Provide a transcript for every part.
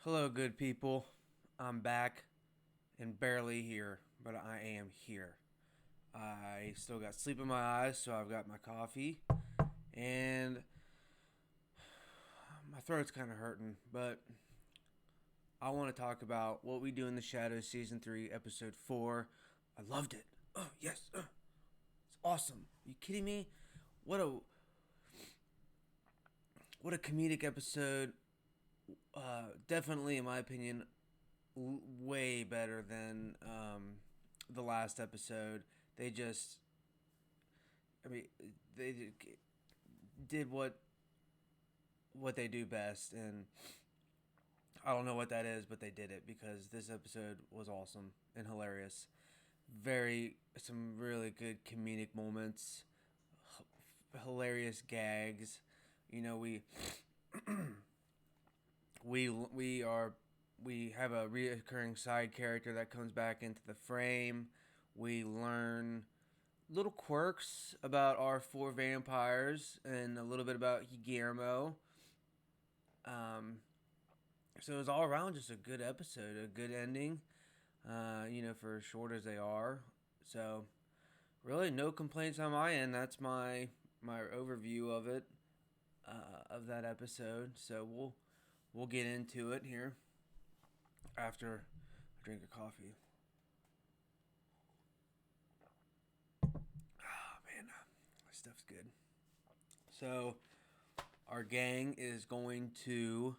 Hello, good people. I'm back and barely here, but I am here. I still got sleep in my eyes, so I've got my coffee, and my throat's kind of hurting, but I want to talk about What We Do in the Shadows Season 3, Episode 4. I loved it. Oh, yes. It's awesome. Are you kidding me? What a what a comedic episode. Definitely, in my opinion, way better than the last episode. They just, I mean, they did what they do best, and I don't know what that is, but they did it because this episode was awesome and hilarious. Very some really good comedic moments, hilarious gags. You know, we we have a reoccurring side character that comes back into the frame. We learn little quirks about our four vampires and a little bit about Guillermo. Um, so it was all around just a good episode, a good ending. For as short as they are. So really, no complaints on my end. That's my overview of it, of that episode. So we'll get into it here after I drink a coffee. Oh man, this stuff's good. So our gang is going to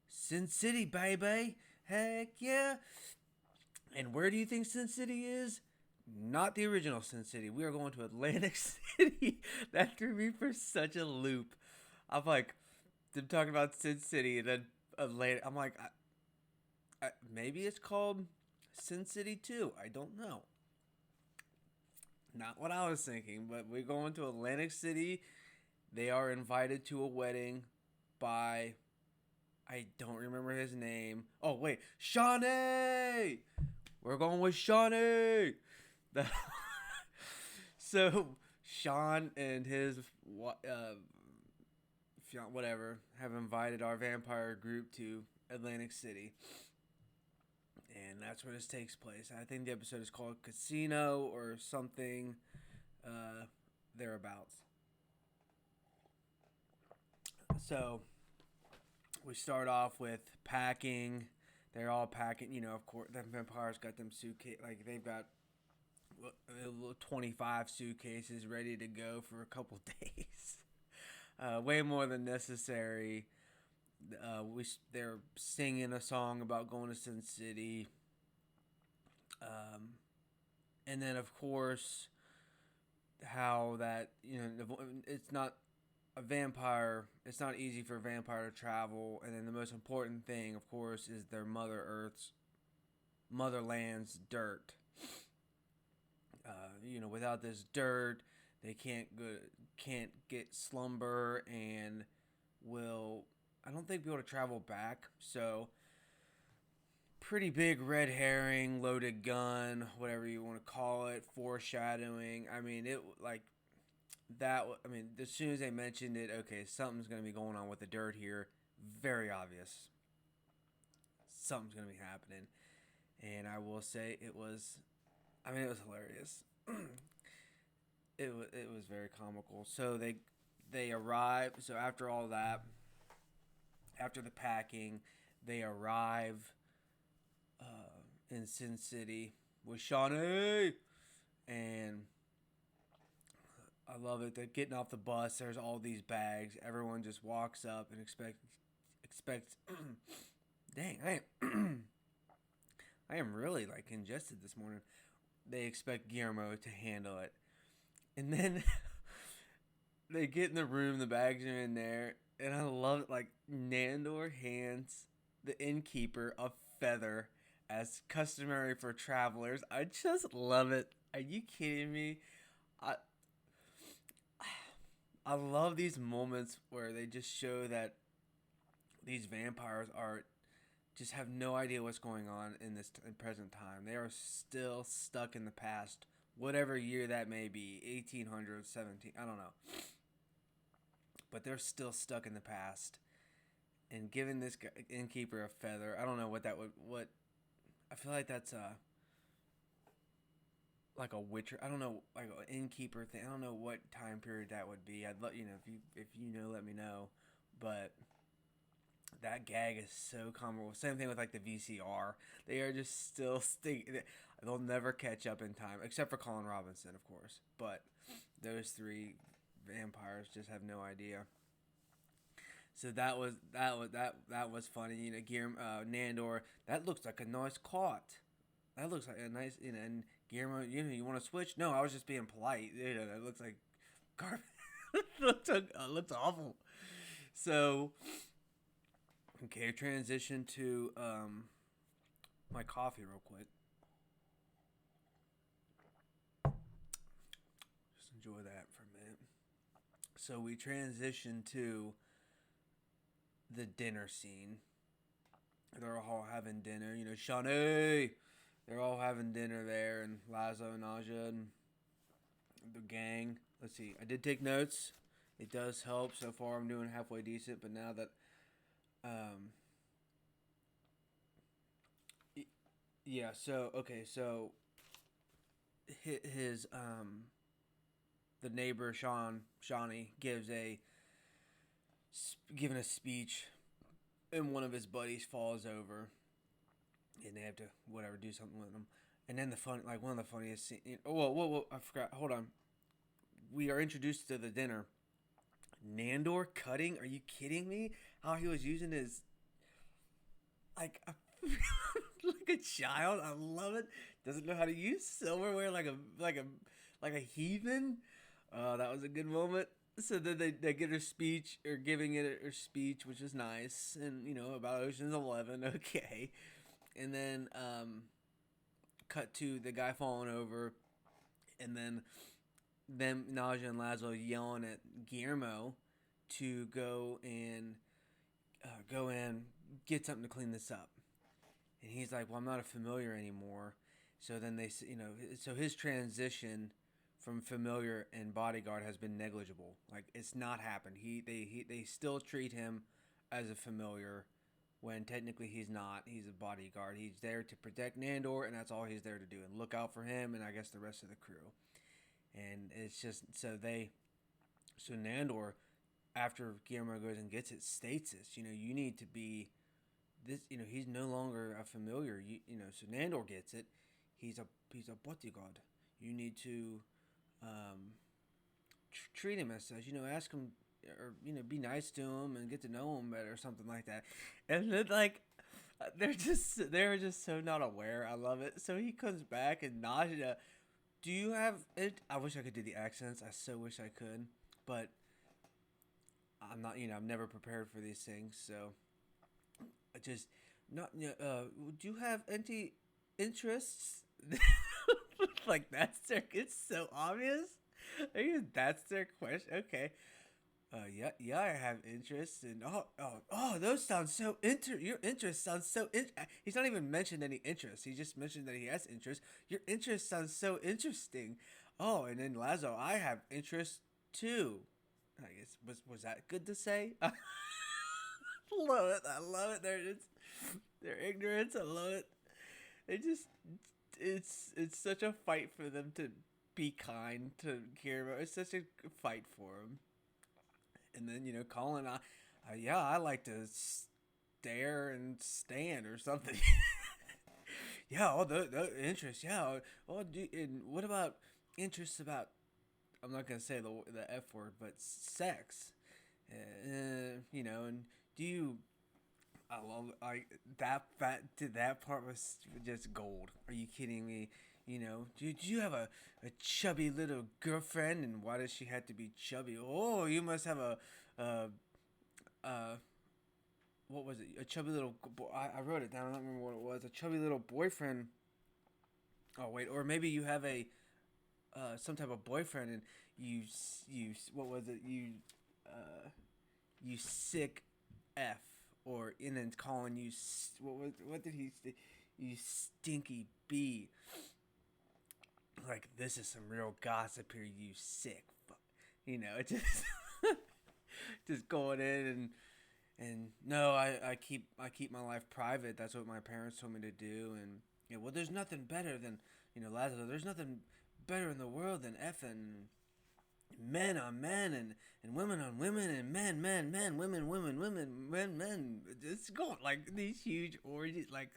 Sin City, baby. Heck yeah. And where do you think Sin City is? Not the original Sin City. We are going to Atlantic City. That threw me for such a loop. I'm like, them talking about Sin City and then Atlantic. I'm like, maybe it's called Sin City 2. I don't know. Not what I was thinking, but we're going to Atlantic City. They are invited to a wedding by, I don't remember his name. Oh, wait. Shawnee! We're going with Shawnee! So, Sean and his whatever have invited our vampire group to Atlantic City. And that's where this takes place. I think the episode is called Casino or something uh, thereabouts. So we start off with packing. They're all packing. Of course, the vampires got them suitcase. Like they've got 25 suitcases ready to go for a couple days. Way more than necessary. They're singing a song about going to Sin City. And then of course how that it's not a vampire. It's not easy for a vampire to travel, and then the most important thing, of course, is their Mother Earth's motherland's dirt. Without this dirt, they can't get slumber and will I don't think be able to travel back. So pretty big red herring, loaded gun, whatever you want to call it, foreshadowing. I mean, it like that. I mean, as soon as they mentioned it, okay, something's gonna be going on with the dirt here. Very obvious. Something's gonna be happening, and I will say it was. I mean, it was hilarious. It was very comical. So they arrive. So after all that, after the packing, they arrive in Sin City with Shawnee, and I love it. They're getting off the bus. There's all these bags. Everyone just walks up and expects. Dang, I am really like congested this morning. They expect Guillermo to handle it, and then they get in the room. The bags are in there, and I love it. Like Nandor hands the innkeeper a feather, as customary for travelers. I just love it. Are you kidding me? I I love these moments where they just show that these vampires are just have no idea what's going on in this present time. They are still stuck in the past, whatever year that may be, 1800s, I don't know. But they're still stuck in the past. and giving this innkeeper a feather. I don't know what that would what. I feel like that's like a witcher. I don't know, like an innkeeper thing. I don't know what time period that would be. I'd love if you know, let me know. But that gag is so comical. Same thing with like the VCR. They are just still they'll never catch up in time, except for Colin Robinson, of course. But those three vampires just have no idea. So that was funny. You know, Nandor. That looks like a nice cot. That looks like a nice. You know, and Guillermo. You want to switch? No, I was just being polite. That looks like garbage. looks awful. So okay, transition to my coffee real quick. Just enjoy that for a minute. So we transition to the dinner scene. They're all having dinner. You know, Shawnee. They're all having dinner there, and Lazo and Naja and the gang. Let's see. I did take notes. It does help. So far, I'm doing halfway decent. But now that, um, yeah. So okay. So his the neighbor Shawnee given a speech, and one of his buddies falls over, and they have to whatever do something with him. And then one of the funniest scenes. Oh, whoa! I forgot. Hold on. We are introduced to the dinner. Nandor cutting? Are you kidding me? How he was using his like a, like a child. I love it. Doesn't know how to use silverware like a heathen. That was a good moment. So then they get her speech or giving it her speech, which is nice, and about Ocean's 11. Okay, and then cut to the guy falling over, and then them Naja and Lazo yelling at Guillermo to go and get something to clean this up, and he's like, "Well, I'm not a familiar anymore." So then so his transition from familiar and bodyguard has been negligible. Like it's not happened. They still treat him as a familiar when technically he's not. He's a bodyguard. He's there to protect Nandor, and that's all he's there to do, and look out for him and I guess the rest of the crew. And it's just so Nandor, after Guillermo goes and gets it, states this. You need to be this. He's no longer a familiar. So Nandor gets it. He's a bodyguard. You need to treat him as such. Ask him or be nice to him and get to know him better or something like that. And then they're just so not aware. I love it. So he comes back and Naja. Do you have it? I wish I could do the accents. I so wish I could, but I'm not. I'm never prepared for these things. So I just not. Do you have any interests? Like it's so obvious. That's their question. Okay. Yeah, I have interests, and those sound so Your interest sounds so. He's not even mentioned any interest. He just mentioned that he has interest. Your interest sounds so interesting. Oh, and then Lazo, I have interest too. I guess was that good to say? I love it. I love it. Their ignorance. I love it. They just it's such a fight for them to be kind to Kira. It's such a fight for him. And then Colin, yeah, I like to stare and stand or something. Yeah, all the interests. Yeah, and what about interests about? I'm not gonna say the F word, but sex. And do you? I love that part was just gold. Are you kidding me? Do you have a chubby little girlfriend, and why does she have to be chubby? Oh, you must have uh, uh, what was it? A chubby little. I wrote it down. I don't remember what it was. A chubby little boyfriend. Oh wait, or maybe you have a some type of boyfriend, and you what was it? You sick f, or and then calling you what did he say? You stinky bee. Like, this is some real gossip here, you sick fuck. It just just going in, And no, I keep my life private. That's what my parents told me to do. And well, there's nothing better than Lazlo. There's nothing better in the world than effing men on men and women on women and men, women, men. It's going like these huge orgies, like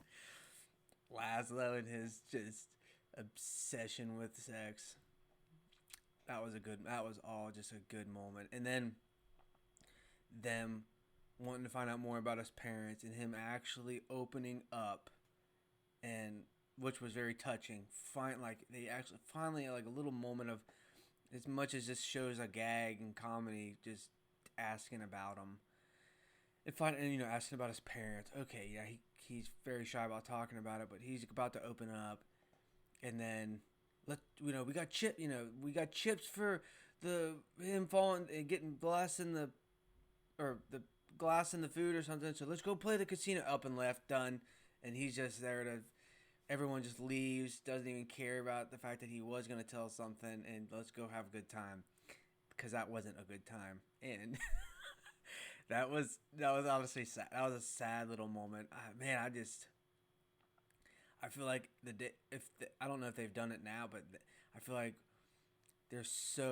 Laszlo and his just obsession with sex. That was all just a good moment. And then them wanting to find out more about his parents and him actually opening up, and which was very touching. Like they actually finally like a little moment of, as much as this shows a gag and comedy, just asking about him and asking about his parents. Okay, yeah, he's very shy about talking about it, but he's about to open up, and then we got chips for the him falling and getting glass in the glass in the food or something. So let's go play the casino. Up and left, done, and he's just there to. Everyone just leaves, doesn't even care about the fact that he was gonna tell something, and let's go have a good time, because that wasn't a good time, and that was honestly sad. That was a sad little moment. Man, I feel like I don't know if they've done it now, but I feel like there's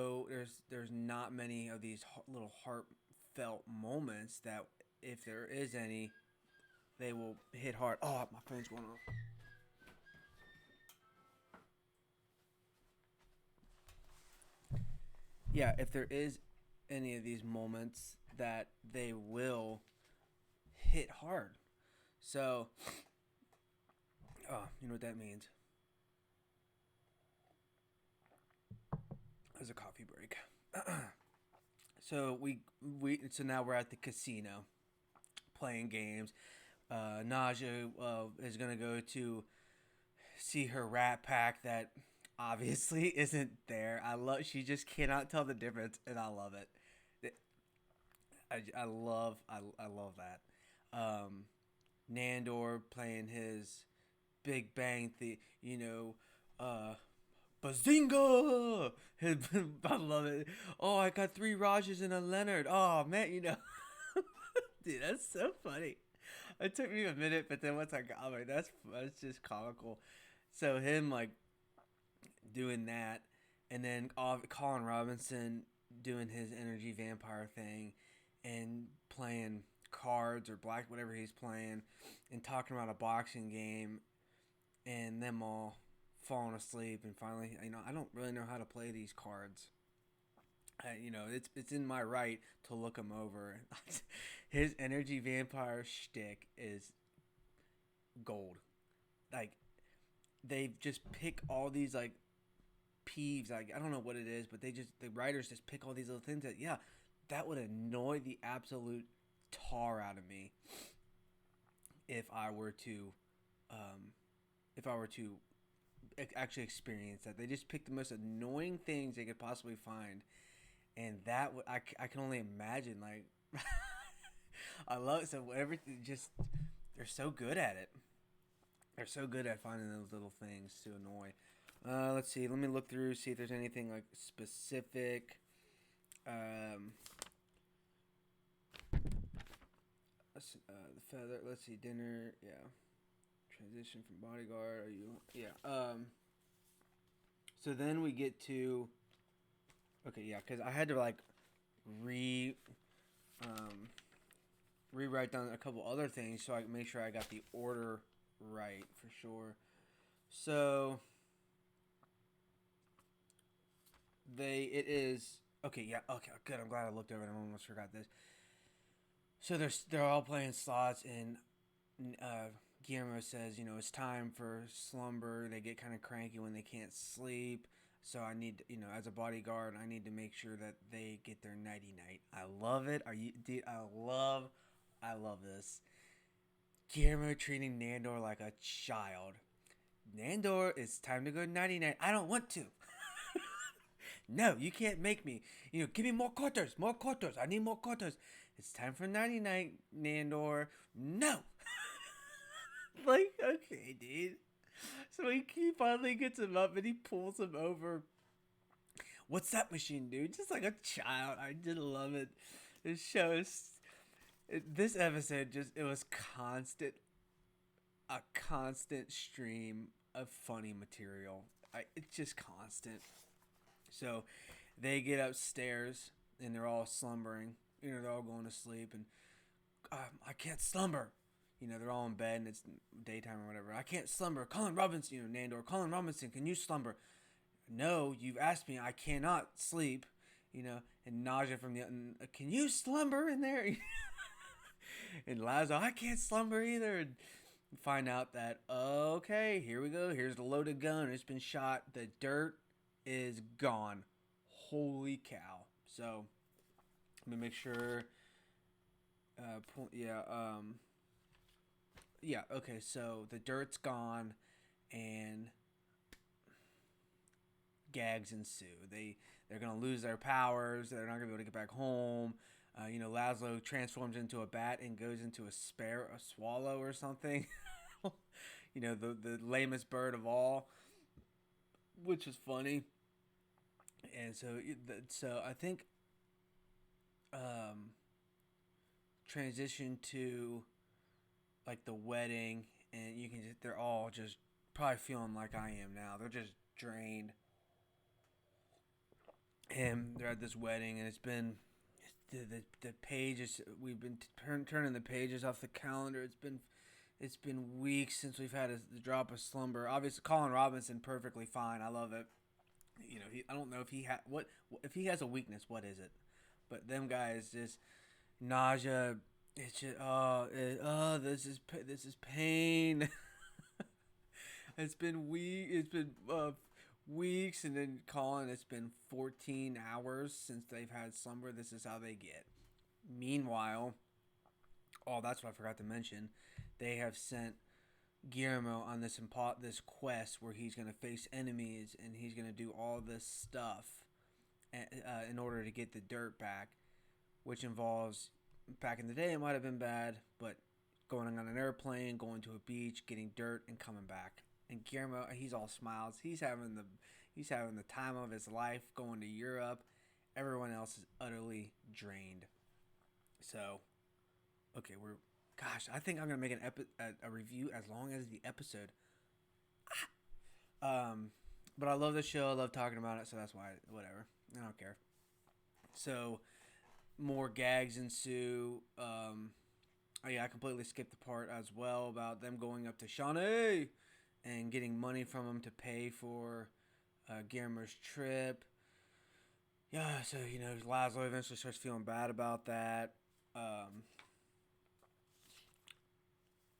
not many of these little heartfelt moments that, if there is any, they will hit hard. Oh, my phone's going off. Yeah, if there is any of these moments, that they will hit hard. So, oh, you know what that means? There's a coffee break. So now we're at the casino playing games. Naja is gonna go to see her Rat Pack that obviously isn't there. She just cannot tell the difference, and I love it. I love that. Um, Nandor playing his Big Bang uh, Bazinga! I love it. Oh, I got three Rajas and a Leonard. Oh man, dude, that's so funny. It took me a minute, but then once I got, I'm like, that's just comical. So him like doing that, and then Colin Robinson doing his energy vampire thing, and playing cards or black whatever he's playing, and talking about a boxing game, and them all falling asleep, and finally, I don't really know how to play these cards. It's in my right to look them over. His energy vampire shtick is gold. Like, they just pick all these like peeves. Like, I don't know what it is, but the writers just pick all these little things that, yeah, that would annoy the absolute tar out of me if I were to um, if I were to actually experience that. They just pick the most annoying things they could possibly find, and I can only imagine. Like, I love it. So everything just, they're so good at it. They're so good at finding those little things to annoy. Let's see. Let me look through, see if there's anything like specific. Um, the feather. Let's see. Dinner. Yeah. Transition from bodyguard. Are you? Yeah. So then we get to. Okay. Yeah. Because I had to like re um, rewrite down a couple other things so I can make sure I got the order right for sure. So it is okay. Yeah. Okay. Good. I'm glad I looked over it. I almost forgot this. So they're all playing slots, and Guillermo says, it's time for slumber. They get kind of cranky when they can't sleep. So I need, as a bodyguard, I need to make sure that they get their nighty night. I love it. Dude? I love this. Guillermo treating Nandor like a child. Nandor, it's time to go nighty night. I don't want to. No, you can't make me. Give me more quarters, more quarters. I need more quarters. It's time for nighty night, Nandor. No. Like, okay, dude. So he finally gets him up and he pulls him over. What's that machine, dude? Just like a child. I did love it. This show is This episode just it was a constant stream of funny material. It's just constant. So they get upstairs and they're all slumbering. They're all going to sleep and I can't slumber. They're all in bed and it's daytime or whatever. I can't slumber. Colin Robinson, Nandor. Colin Robinson, can you slumber? No, you've asked me. I cannot sleep. And Nausea from the can you slumber in there? And Lazo, I can't slumber either. And find out that okay, here we go. Here's the loaded gun. It's been shot. The dirt is gone. Holy cow! So let me make sure. Yeah. Okay. So the dirt's gone, and gags ensue. They're gonna lose their powers. They're not gonna be able to get back home. Laszlo transforms into a bat and goes into a swallow or something. The lamest bird of all, which is funny. And so I think transition to like the wedding, and they're all just probably feeling like I am now. They're just drained, and they're at this wedding, and it's been the pages. We've been turning the pages off the calendar. It's been weeks since we've had the drop of slumber. Obviously, Colin Robinson perfectly fine. I love it. I don't know if he if he has a weakness. What is it? But them guys just nausea. It's just this is pain. It's been weeks, and then Colin. It's been 14 hours since they've had slumber. This is how they get. Meanwhile, that's what I forgot to mention. They have sent Guillermo on this quest where he's going to face enemies and he's going to do all this stuff in order to get the dirt back, which involves, back in the day it might have been bad, but going on an airplane, going to a beach, getting dirt, and coming back. And Guillermo, he's all smiles. He's having the time of his life, going to Europe. Everyone else is utterly drained. So, okay, I think I'm gonna make a review as long as the episode. But I love the show. I love talking about it, so that's why. Whatever, I don't care. So, more gags ensue. I completely skipped the part as well about them going up to Shawnee and getting money from him to pay for Guillermo's trip. Yeah, so Laszlo eventually starts feeling bad about that.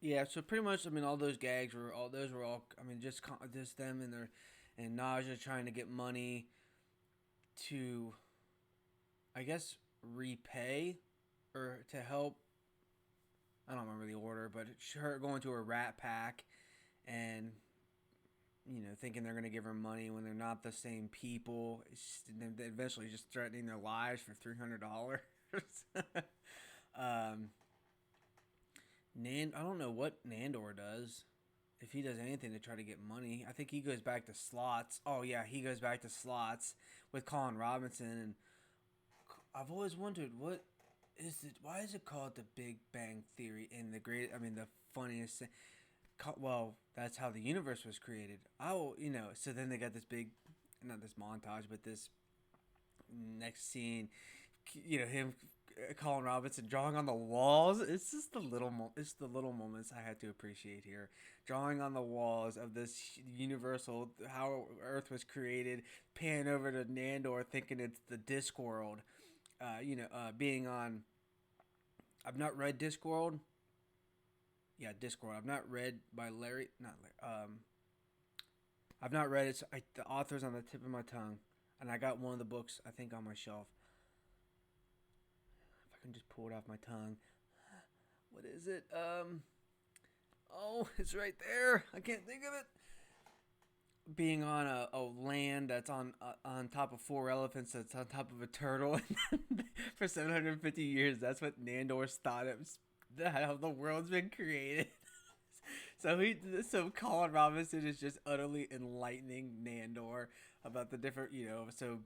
Yeah, so pretty much, all those gags were all. Just them and Nausea trying to get money to, I guess, repay or to help. I don't remember the order, but her going to a rat pack and thinking they're gonna give her money when they're not the same people. And then eventually just threatening their lives for $300. I don't know what Nandor does. If he does anything to try to get money, I think he goes back to slots. Oh yeah, he goes back to slots with Colin Robinson, and I've always wondered what is it? Why is it called the Big Bang Theory? And the funniest thing. Well, that's how the universe was created. So then they got this not this montage, but this next scene. Him, Colin Robinson drawing on the walls. It's just it's the little moments I had to appreciate here. Drawing on the walls of this universal, how Earth was created. Pan over to Nandor, thinking it's the Discworld. Being on. I've not read Discworld. Yeah, Discworld. I've not read by Larry. Not Larry. I've not read it. So the author's on the tip of my tongue, and I got one of the books I think on my shelf. If I can just pull it off my tongue. What is it? It's right there. I can't think of it. Being on a land that's on top of 4 elephants, that's on top of a turtle for 750 years. That's what Nandor's thought of how the world's been created. So Colin Robinson is just utterly enlightening Nandor about the different, so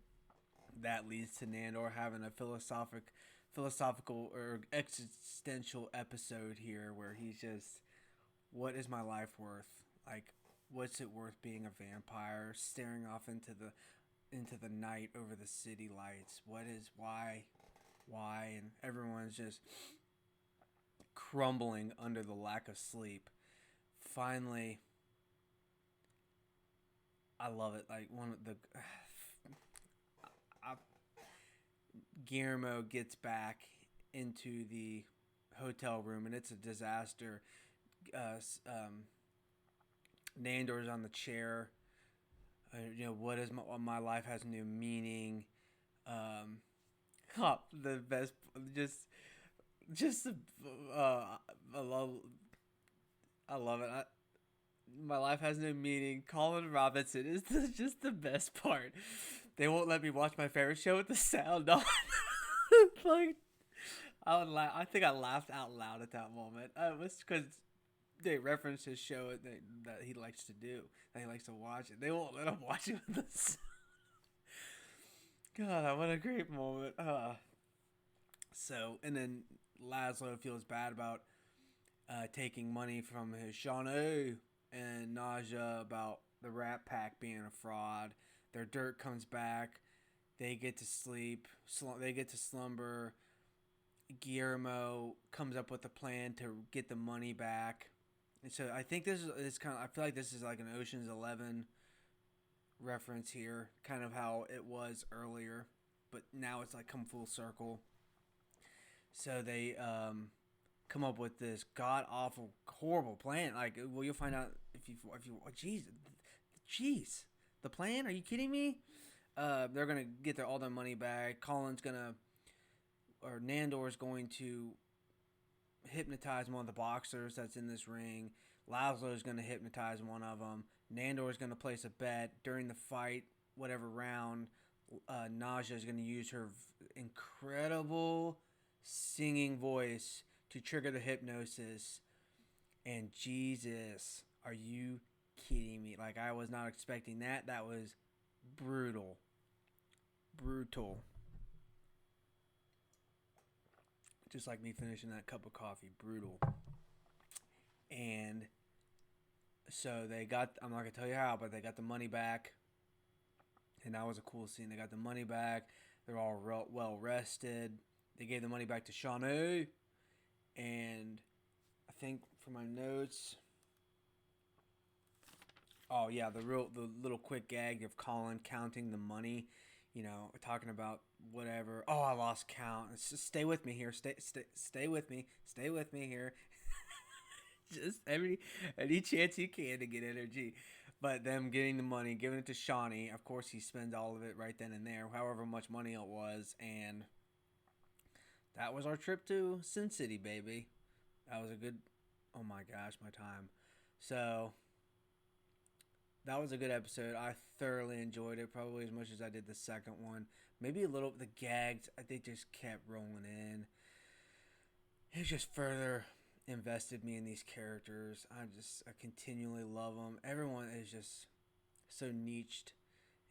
that leads to Nandor having a philosophical or existential episode here where he's just, what is my life worth? Like, what's it worth being a vampire, staring off into the night over the city lights? What is why? And everyone's just crumbling under the lack of sleep. Finally, I love it. Like one of the Guillermo gets back into the hotel room and it's a disaster. Nandor's on the chair. What is my life has no meaning. The best, just I love it. My life has no meaning. Colin Robinson is just the best part. They won't let me watch my favorite show with the sound on. Like, I would laugh. I think I laughed out loud at that moment. It was because they referenced his show that he likes to do, that he likes to watch it. They won't let him watch it with the sound. God, what a great moment. And then Laszlo feels bad about taking money from his Shawnee and Nausea about the Rat Pack being a fraud. Their dirt comes back. They get to sleep. They get to slumber. Guillermo comes up with a plan to get the money back. And so I think this is kind of. I feel like this is like an Ocean's 11 reference here, kind of how it was earlier, but now it's like come full circle. So they come up with this god awful, horrible plan. Like, well, you'll find out if you. Jeez, the plan? Are you kidding me? They're gonna get all their money back. Nandor's going to hypnotize one of the boxers that's in this ring. Laszlo's going to hypnotize one of them. Nandor's going to place a bet during the fight, whatever round. Nausea is going to use her incredible singing voice to trigger the hypnosis. And Jesus, are you kidding me? Like, I was not expecting that. That was brutal. Just like me finishing that cup of coffee. Brutal. And so I'm not going to tell you how, but they got the money back. And that was a cool scene. They got the money back. They're all well rested. They gave the money back to Shawnee. And I think for my notes... Oh, yeah, the little quick gag of Colin counting the money. Talking about whatever. Oh, I lost count. Just stay with me here. Stay with me. Stay with me here. Just any chance you can to get energy. But them getting the money, giving it to Shawnee. Of course, he spends all of it right then and there, however much money it was. And that was our trip to Sin City, baby. That was a good... Oh my gosh, my time. So... that was a good episode. I thoroughly enjoyed it, probably as much as I did the second one. Maybe a little, the gags, they just kept rolling in. It just further invested me in these characters. I continually love them. Everyone is just so niched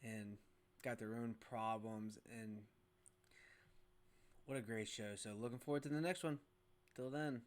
and got their own problems. And what a great show. So looking forward to the next one. Till then.